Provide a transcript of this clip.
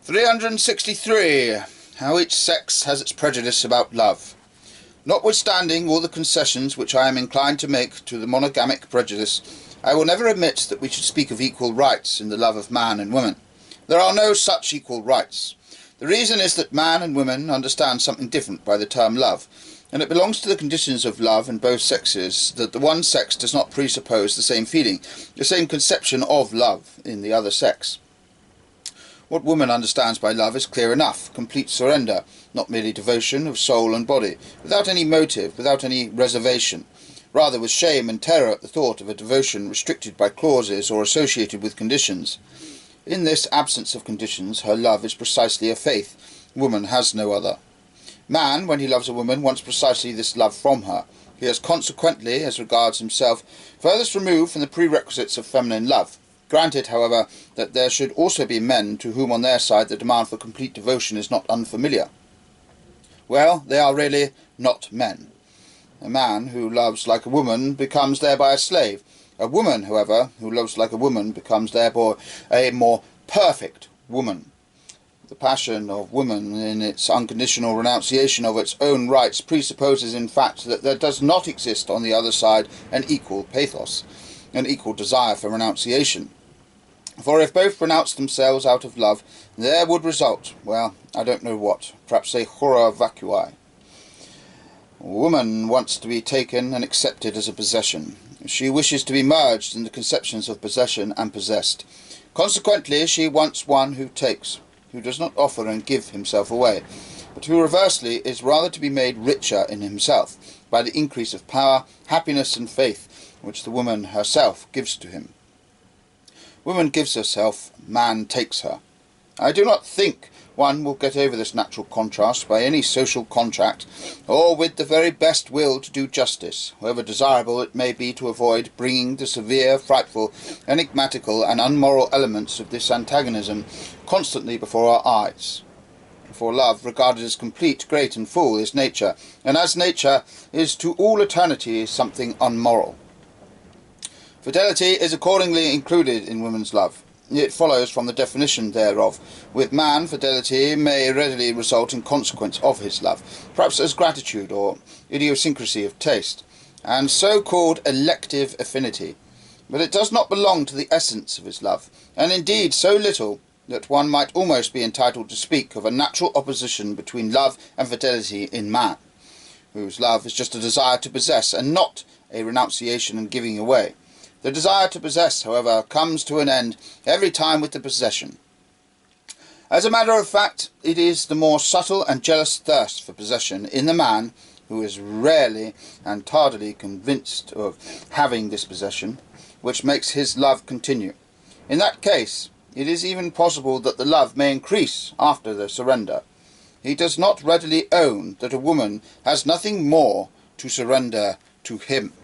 363. How each sex has its prejudice about love. Notwithstanding all the concessions which I am inclined to make to the monogamic prejudice, I will never admit that we should speak of equal rights in the love of man and woman. There are no such equal rights. The reason is that man and woman understand something different by the term love, and it belongs to the conditions of love in both sexes that the one sex does not presuppose the same feeling, the same conception of love in the other sex. What woman understands by love is clear enough: complete surrender, not merely devotion of soul and body, without any motive, without any reservation, rather with shame and terror at the thought of a devotion restricted by clauses or associated with conditions. In this absence of conditions, her love is precisely a faith. Woman has no other. Man, when he loves a woman, wants precisely this love from her. He is consequently, as regards himself, furthest removed from the prerequisites of feminine love. Granted, however, that there should also be men to whom on their side the demand for complete devotion is not unfamiliar. Well, they are really not men. A man who loves like a woman becomes thereby a slave. A woman, however, who loves like a woman becomes thereby a more perfect woman. The passion of woman in its unconditional renunciation of its own rights presupposes in fact that there does not exist on the other side an equal pathos, an equal desire for renunciation. For if both renounced themselves out of love, there would result, well, I don't know what, perhaps a horror vacui. Woman wants to be taken and accepted as a possession. She wishes to be merged in the conceptions of possession and possessed. Consequently, she wants one who takes, who does not offer and give himself away, but who reversely is rather to be made richer in himself by the increase of power, happiness and faith which the woman herself gives to him. Woman gives herself, man takes her. I do not think one will get over this natural contrast by any social contract, or with the very best will to do justice, however desirable it may be to avoid bringing the severe, frightful, enigmatical and unmoral elements of this antagonism constantly before our eyes. For love, regarded as complete, great and full, is nature, and as nature is to all eternity something unmoral. Fidelity is accordingly included in woman's love. It follows from the definition thereof. With man, fidelity may readily result in consequence of his love, perhaps as gratitude or idiosyncrasy of taste, and so-called elective affinity. But it does not belong to the essence of his love, and indeed so little that one might almost be entitled to speak of a natural opposition between love and fidelity in man, whose love is just a desire to possess, and not a renunciation and giving away. The desire to possess, however, comes to an end every time with the possession. As a matter of fact, it is the more subtle and jealous thirst for possession in the man, who is rarely and tardily convinced of having this possession, which makes his love continue. In that case, it is even possible that the love may increase after the surrender. He does not readily own that a woman has nothing more to surrender to him.